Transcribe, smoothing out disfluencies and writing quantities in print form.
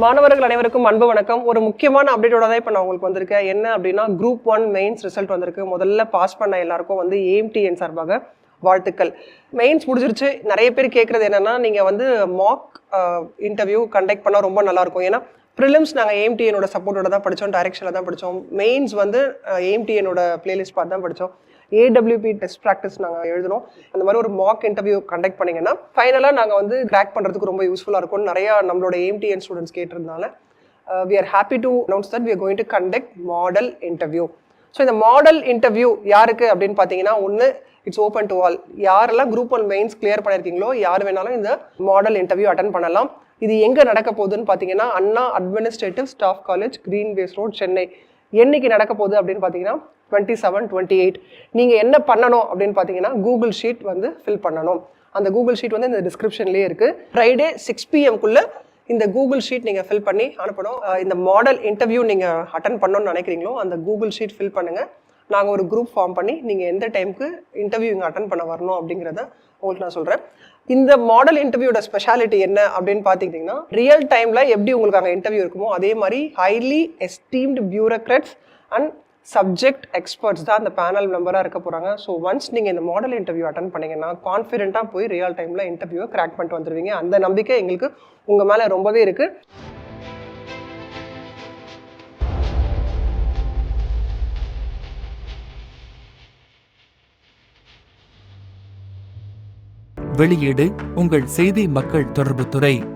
மாணவர்கள் அனைவருக்கும் அன்பு வணக்கம். ஒரு முக்கியமான அப்டேட்டோட தான் இப்போ நான் உங்களுக்கு வந்திருக்கேன். என்ன அப்படின்னா குரூப் 1 மெயின்ஸ் ரிசல்ட் வந்திருக்கு. முதல்ல பாஸ் பண்ண எல்லாருக்கும் வந்து ஏஎம்டிஎன் சார்பாக வாழ்த்துக்கள். மெயின்ஸ் முடிஞ்சிருச்சு. நிறைய பேர் கேட்குறது என்னன்னா, நீங்கள் வந்து மாக் இன்டர்வியூ கண்டக்ட் பண்ணால் ரொம்ப நல்லாயிருக்கும். ஏன்னா ப்ரிலிம்ஸ் நாங்கள் ஏஎம்டிஎனோட சப்போர்ட்டோட தான் படித்தோம், டைரக்ஷனில் தான் படித்தோம். மெயின்ஸ் வந்து ஏஎம்டிஎனோட பிளேலிஸ்ட் பார்த்து தான் படித்தோம். ஏடபிள்யூபி டெஸ்ட் ப்ராக்டிஸ் நாங்கள் எழுதணும். அந்த மாதிரி ஒரு மாக் இன்டர்வியூ கண்டக்ட் பண்ணிங்கன்னா ஃபைனலாக நாங்கள் வந்து கிராக் பண்ணுறதுக்கு ரொம்ப யூஸ்ஃபுல்லாக இருக்கும்னு நிறையா நம்மளோட ஏஎம்டிஎன் students கேட்டிருந்தால we are happy to announce that we are going to conduct model interview. So இந்த மாடல் இன்டர்வியூ யாருக்கு அப்படின்னு பார்த்தீங்கன்னா, ஒன்று இட்ஸ் ஓப்பன் டு ஆல். யாரெல்லாம் குரூப் 1 மெயின்ஸ் கிளியர் பண்ணியிருக்கீங்களோ யார் வேணாலும் இந்த மாடல் இன்டர்வியூ அட்டன் பண்ணலாம். இது எங்கே நடக்க போகுதுன்னு பார்த்தீங்கன்னா, Anna administrative staff college, Greenways road, Chennai. என்னைக்கு நடக்க போகுது அப்படின்னு பார்த்தீங்கன்னா 27, 28. நீங்கள் என்ன பண்ணணும் அப்படின்னு பார்த்தீங்கன்னா, கூகுள் ஷீட் வந்து ஃபில் பண்ணணும். அந்த கூகுள் ஷீட் வந்து இந்த டிஸ்கிரிப்ஷன்லேயே இருக்குது. ஃப்ரைடே 6 PM இந்த கூகுள் ஷீட் நீங்கள் ஃபில் பண்ணி அனுப்பணும். இந்த மாடல் இன்டர்வியூ நீங்கள் அட்டன் பண்ணணும்னு நினைக்கிறீங்களோ அந்த கூகுள் ஷீட் ஃபில் பண்ணுங்கள். நாங்கள் ஒரு குரூப் ஃபார்ம் பண்ணி நீங்கள் எந்த டைமுக்கு இன்டர்வியூ இங்கே அட்டன் பண்ண வரணும் அப்படிங்கிறத உங்களுக்கு நான் சொல்கிறேன். இந்த மாடல் இன்டர்வியூட ஸ்பெஷாலிட்டி என்ன அப்படின்னு பார்த்துக்கிட்டிங்கன்னா, ரியல் டைமில் எப்படி உங்களுக்கு அங்கே இன்டர்வியூ இருக்குமோ அதே மாதிரி highly esteemed bureaucrats and subject experts தான் அந்த பேனல் மெம்பராக இருக்க போகிறாங்க. ஸோ ஒன்ஸ் நீங்கள் இந்த மாடல் இன்டர்வியூ அட்டன் பண்ணிங்கன்னா கான்ஃபிடென்ட்டாக போய் ரியல் டைமில் இன்டர்வியூவை கிராக் பண்ணிட்டு வந்துடுவீங்க. அந்த நம்பிக்கை எங்களுக்கு உங்கள் மேலே ரொம்பவே இருக்குது. வெளியீடு உங்கள் செய்தி மக்கள் தொடர்புத்துறை.